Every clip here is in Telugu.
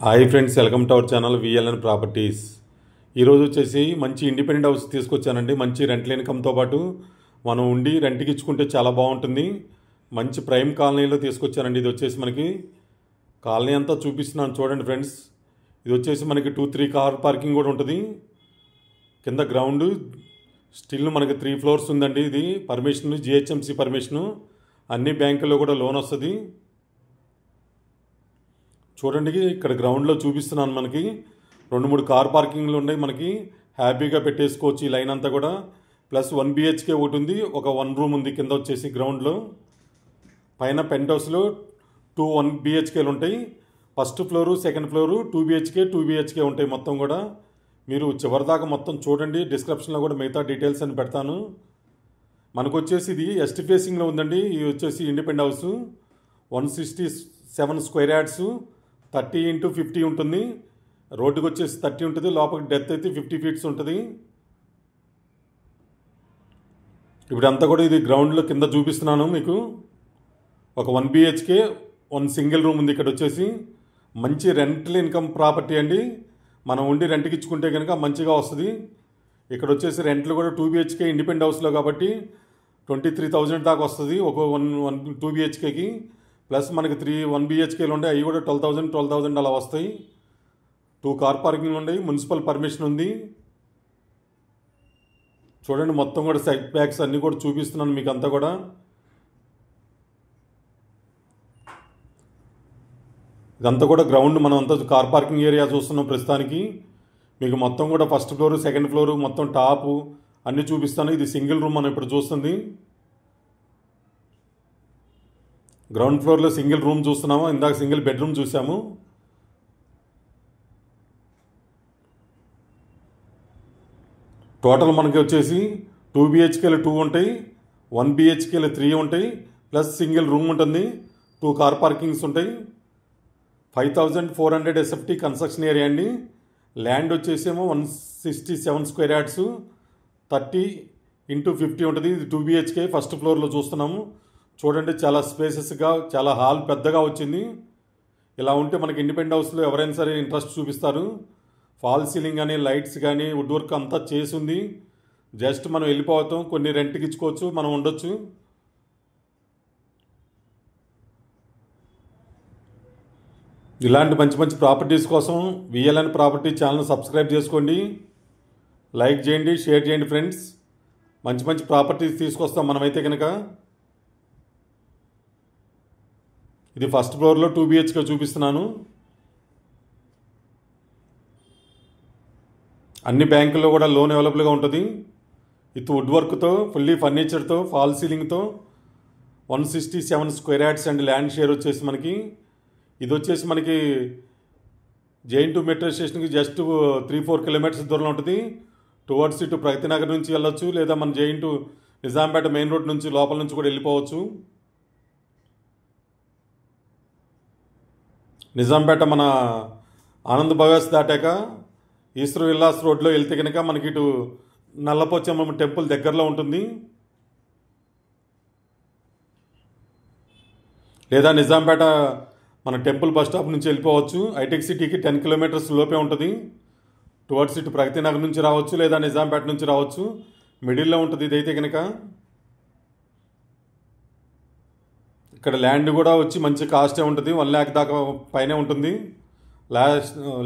Hi friends, welcome to our channel VLN properties. ఈరోజు వచ్చేసి మంచి ఇండిపెండెంట్ హౌస్ తీసుకొచ్చానండి. మంచి రెంటల్ ఇన్కమ్తో పాటు మనం ఉండి రెంట్కి ఇచ్చుకుంటే చాలా బాగుంటుంది. మంచి ప్రైమ్ కాలనీలో తీసుకొచ్చానండి. ఇది వచ్చేసి మనకి కాలనీ అంతా చూపిస్తున్నాను చూడండి ఫ్రెండ్స్. ఇది వచ్చేసి మనకి 2-3 కార్ పార్కింగ్ కూడా ఉంటుంది. కింద గ్రౌండ్ స్టిల్ మనకి 3 ఫ్లోర్స్ ఉందండి. ఇది పర్మిషన్ జిహెచ్ఎంసీ పర్మిషను. అన్ని బ్యాంకుల్లో కూడా లోన్ వస్తుంది. చూడండి, ఇక్కడ గ్రౌండ్లో చూపిస్తున్నాను. మనకి 2-3 కార్ పార్కింగ్లు ఉన్నాయి. మనకి హ్యాపీగా పెట్టేసుకోవచ్చు ఈ లైన్ అంతా కూడా. ప్లస్ 1 BHK ఒకటి ఉంది, ఒక 1 రూమ్ ఉంది కింద వచ్చేసి గ్రౌండ్లో. పైన పెంట్ హౌస్లో 2 1 BHKలు ఉంటాయి. First floor, second floor 2 BHK ఉంటాయి మొత్తం కూడా. మీరు చివరిదాకా మొత్తం చూడండి. డిస్క్రిప్షన్లో కూడా మిగతా డీటెయిల్స్ అని పెడతాను. మనకు వచ్చేసి ఇది ఎస్ట్ ఫేసింగ్లో ఉందండి. ఇది వచ్చేసి independent house 167 square yards, 30x50 ఉంటుంది. రోడ్డుకి వచ్చేసి 30 ఉంటుంది. లోపలికి డెత్ అయితే 50 ఫీట్స్ ఉంటుంది. ఇప్పుడంతా కూడా ఇది గ్రౌండ్లో కింద చూపిస్తున్నాను మీకు. ఒక 1 BHK 1 సింగిల్ రూమ్ ఉంది. ఇక్కడ వచ్చేసి మంచి రెంటల్ ఇన్కమ్ ప్రాపర్టీ అండి. మనం ఉండి రెంట్కి ఇచ్చుకుంటే కనుక మంచిగా వస్తుంది. ఇక్కడ వచ్చేసి రెంట్లు కూడా 2 BHK ఇండిపెండెంట్ హౌస్లో కాబట్టి 23,000 దాకా వస్తుంది ఒక 2 BHKకి. ప్లస్ మనకి 1 BHKలు ఉంటాయి, అవి కూడా 12,000 అలా వస్తాయి. 2 కార్ పార్కింగ్లు ఉన్నాయి. మున్సిపల్ పర్మిషన్ ఉంది. చూడండి, మొత్తం కూడా సైడ్ బ్యాక్స్ అన్నీ కూడా చూపిస్తున్నాను మీకు అంతా కూడా. ఇదంతా కూడా గ్రౌండ్, మనం అంతా కార్ పార్కింగ్ ఏరియా చూస్తున్నాం ప్రస్తుతానికి. మీకు మొత్తం కూడా ఫస్ట్ ఫ్లోరు, సెకండ్ ఫ్లోరు, మొత్తం టాపు అన్నీ చూపిస్తాను. ఇది సింగిల్ రూమ్ మనం ఇప్పుడు చూస్తుంది. గ్రౌండ్ ఫ్లోర్లో సింగిల్ రూమ్ చూస్తున్నాము. ఇందాక సింగిల్ బెడ్రూమ్ చూసాము. టోటల్ మనకి వచ్చేసి 2 BHKలు 2 ఉంటాయి, 1 BHKలు 3 ఉంటాయి, ప్లస్ సింగిల్ రూమ్ ఉంటుంది. 2 కార్ పార్కింగ్స్ ఉంటాయి. 5,400 SFT కన్స్ట్రక్షన్ ఏరియా అండి. ల్యాండ్ వచ్చేసేమో 167 స్క్వేర్ యార్డ్స్, 30x50 ఉంటుంది. ఇది 2 BHK ఫస్ట్ ఫ్లోర్లో చూస్తున్నాము. చూడండి, చాలా స్పేసెస్గా, చాలా హాల్ పెద్దగా వచ్చింది. ఇలా ఉంటే మనకి ఇండిపెండెంట్ హౌస్లో ఎవరైనా సరే ఇంట్రెస్ట్ చూపిస్తారు. ఫాల్ సీలింగ్ కానీ, లైట్స్ కానీ, వుడ్ వర్క్ అంతా చేసి ఉంది. జస్ట్ మనం వెళ్ళిపోతాం, కొన్ని రెంట్కి ఇచ్చుకోవచ్చు, మనం ఉండొచ్చు. ఇలాంటి మంచి మంచి ప్రాపర్టీస్ కోసం విఎల్ఎన్ ప్రాపర్టీ ఛానల్ సబ్స్క్రైబ్ చేసుకోండి, లైక్ చేయండి, షేర్ చేయండి ఫ్రెండ్స్. మంచి మంచి ప్రాపర్టీస్ తీసుకొస్తాం మనమైతే కనుక. ఇది ఫస్ట్ ఫ్లోర్లో 2 BHK చూపిస్తున్నాను. అన్ని బ్యాంకుల్లో కూడా లోన్ అవైలబుల్గా ఉంటుంది. విత్ వుడ్ వర్క్తో, ఫుల్లీ ఫర్నిచర్తో, ఫాల్ సీలింగ్తో, 167 square yards and land share వచ్చేసి మనకి. ఇది వచ్చేసి మనకి జైన్ టు మెట్రో స్టేషన్కి జస్ట్ 3-4 కిలోమీటర్స్ దూరంలో ఉంటుంది. టువర్డ్స్ ఇటు ప్రగతి నగర్ నుంచి వెళ్ళొచ్చు, లేదా మన Jain to Nizampet main road నుంచి లోపల నుంచి కూడా వెళ్ళిపోవచ్చు. నిజాంపేట మన ఆనంద్ భగస్ దాటాక ఈశ్వర్ విల్లాస్ రోడ్లో వెళ్తే కనుక మనకి ఇటు నల్లపోచమ్మ టెంపుల్ దగ్గరలో ఉంటుంది. లేదా నిజాంపేట మన టెంపుల్ బస్ స్టాప్ నుంచి వెళ్ళిపోవచ్చు. హైటెక్ సిటీకి 10 కిలోమీటర్స్ లోపే ఉంటుంది. టువర్డ్స్ ఇటు ప్రగతి నగర్ నుంచి రావచ్చు, లేదా నిజాంపేట నుంచి రావచ్చు. మిడిల్లో ఉంటుంది ఇదైతే కనుక. ఇక్కడ ల్యాండ్ కూడా వచ్చి మంచి కాస్టే ఉంటుంది. 1 lakh దాకా పైనే ఉంటుంది.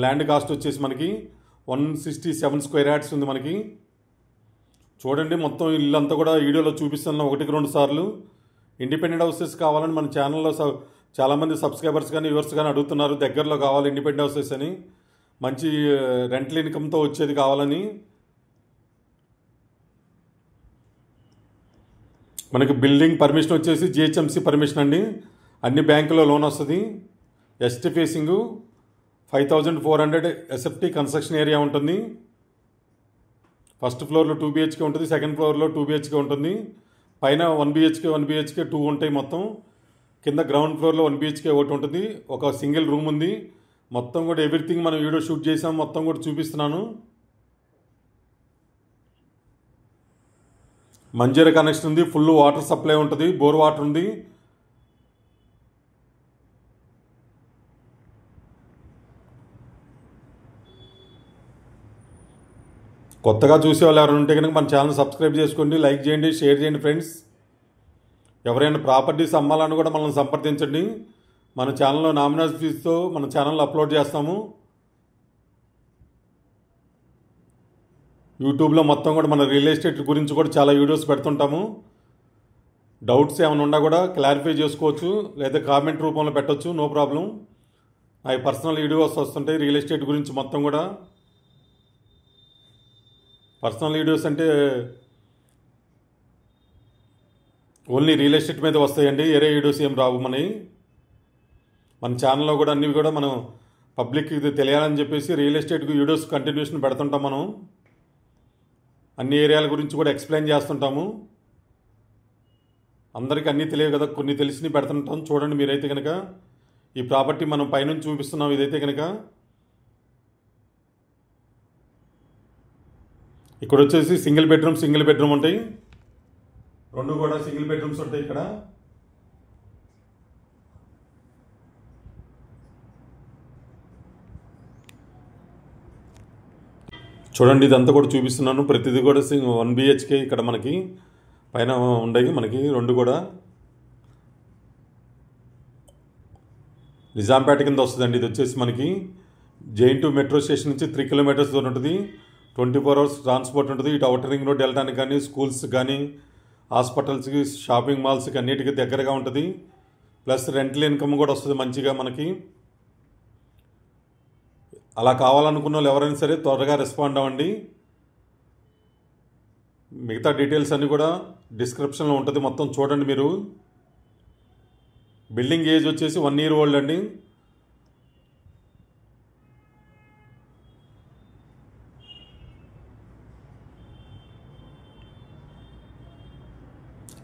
ల్యాండ్ కాస్ట్ వచ్చేసి మనకి 167 స్క్వేర్ యార్డ్స్ ఉంది మనకి. చూడండి, మొత్తం ఇల్లంతా కూడా వీడియోలో చూపిస్తున్నాం 1-2 సార్లు. ఇండిపెండెంట్ హౌసెస్ కావాలని మన ఛానల్లో చాలామంది సబ్స్క్రైబర్స్ కానీ వ్యూవర్స్ కానీ అడుగుతున్నారు. దగ్గరలో కావాలి ఇండిపెండెంట్ హౌసెస్ అని, మంచి రెంటల్ ఇన్కమ్తో వచ్చేది కావాలని. మనకి బిల్డింగ్ పర్మిషన్ వచ్చేసి జిహెచ్ఎంసీ పర్మిషన్ అండి. అన్ని బ్యాంకులో లోన్ వస్తుంది. ఎస్ట్ ఫేసింగ్ 5,400 SFT కన్స్ట్రక్షన్ ఏరియా ఉంటుంది. ఫస్ట్ ఫ్లోర్లో 2 BHK ఉంటుంది, సెకండ్ ఫ్లోర్లో 2 BHK ఉంటుంది. పైన 1 BHK 2 ఉంటాయి మొత్తం. కింద గ్రౌండ్ ఫ్లోర్లో 1 BHK ఒకటి ఉంటుంది. ఒక సింగిల్ రూమ్ ఉంది. మొత్తం కూడా ఎవ్రీథింగ్ మనం వీడియో షూట్ చేసాం, మొత్తం కూడా చూపిస్తున్నాను. మంజీరా కనెక్షన్ ఉంది, ఫుల్ వాటర్ సప్లై ఉంటుంది, బోర్ వాటర్ ఉంది. కొత్తగా చూసే వాళ్ళు ఎవరైనా ఉంటే కనుక మన ఛానల్ సబ్స్క్రైబ్ చేసుకోండి, లైక్ చేయండి, షేర్ చేయండి ఫ్రెండ్స్. ఎవరైనా ప్రాపర్టీస్ అమ్మాలని కూడా మనల్ని సంప్రదించండి. మన ఛానల్లో నామినల్ ఫీజుతో మన ఛానల్లో అప్లోడ్ చేస్తాము. యూట్యూబ్లో మొత్తం కూడా మన రియల్ ఎస్టేట్ గురించి కూడా చాలా వీడియోస్ పెడుతుంటాము. డౌట్స్ ఏమైనా ఉన్నా కూడా క్లారిఫై చేసుకోవచ్చు, లేదా కామెంట్ రూపంలో పెట్టవచ్చు, నో ప్రాబ్లం. అవి పర్సనల్ వీడియోస్ వస్తుంటాయి రియల్ ఎస్టేట్ గురించి మొత్తం కూడా. పర్సనల్ వీడియోస్ అంటే ఓన్లీ రియల్ ఎస్టేట్ మీద వస్తాయండి, వేరే వీడియోస్ ఏం రావు. మన ఛానల్లో కూడా అన్నీ కూడా మనం పబ్లిక్ ఇది తెలియాలని చెప్పేసి రియల్ ఎస్టేట్ వీడియోస్ కంటిన్యూషన్ పెడుతుంటాం. మనం అన్ని ఏరియాల గురించి కూడా ఎక్స్ప్లెయిన్ చేస్తుంటాము. అందరికీ అన్నీ తెలియదు కదా, కొన్ని తెలిసినవి పెడుతుంటాం. చూడండి మీరైతే కనుక ఈ ప్రాపర్టీ మనం పైనుంచి చూపిస్తున్నాం. ఇదైతే కనుక ఇక్కడ వచ్చేసి సింగిల్ బెడ్రూమ్ ఉంటాయి. రెండు కూడా సింగిల్ బెడ్రూమ్స్ ఉంటాయి ఇక్కడ. చూడండి ఇదంతా కూడా చూపిస్తున్నాను. ప్రతిదీ కూడా 1 BHK ఇక్కడ మనకి పైన ఉండయి. మనకి రెండు కూడా నిజాంపేట కింద వస్తుందండి. ఇది వచ్చేసి మనకి JN2 మెట్రో స్టేషన్ నుంచి 3 కిలోమీటర్స్ దూరం ఉంటుంది. 24 hours ట్రాన్స్పోర్ట్ ఉంటుంది. ఇటు అవుటర్ రింగ్ రోడ్ వెళ్ళడానికి కానీ, స్కూల్స్ కానీ, హాస్పిటల్స్కి, షాపింగ్ మాల్స్కి అన్నిటికీ దగ్గరగా ఉంటుంది. ప్లస్ రెంటల్ ఇన్కమ్ కూడా వస్తుంది మంచిగా మనకి. అలా కావాలనుకున్న వాళ్ళు ఎవరైనా సరే త్వరగా రెస్పాండ్ అవ్వండి. మిగతా డీటెయిల్స్ అన్నీ కూడా డిస్క్రిప్షన్లో ఉంటుంది, మొత్తం చూడండి మీరు. బిల్డింగ్ ఏజ్ వచ్చేసి 1 year ఓల్డ్ అండి.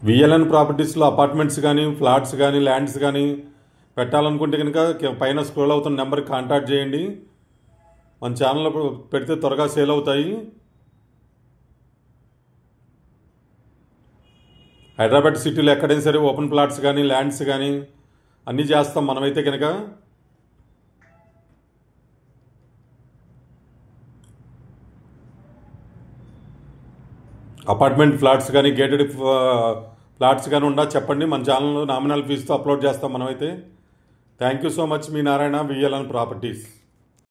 VLN ప్రాపర్టీస్లో అపార్ట్మెంట్స్ కానీ, ఫ్లాట్స్ కానీ, ల్యాండ్స్ కానీ పెట్టాలనుకుంటే కనుక పైన స్క్రోల్ అవుతున్న నెంబర్కి కాంటాక్ట్ చేయండి. మన ఛానల్లో పెడితే త్వరగా సేల్ అవుతాయి. హైదరాబాద్ సిటీలో ఎక్కడైనా సరే ఓపెన్ ప్లాట్స్ కానీ, ల్యాండ్స్ కానీ అన్నీ చేస్తాం మనమైతే కనుక. అపార్ట్మెంట్ ఫ్లాట్స్ కానీ, గేటెడ్ ఫ్లాట్స్ కానీ ఉండా చెప్పండి. మన ఛానల్లో నామినల్ ఫీజుతో అప్లోడ్ చేస్తాం మనమైతే. Thank you so much. Me Narayana, VLN properties.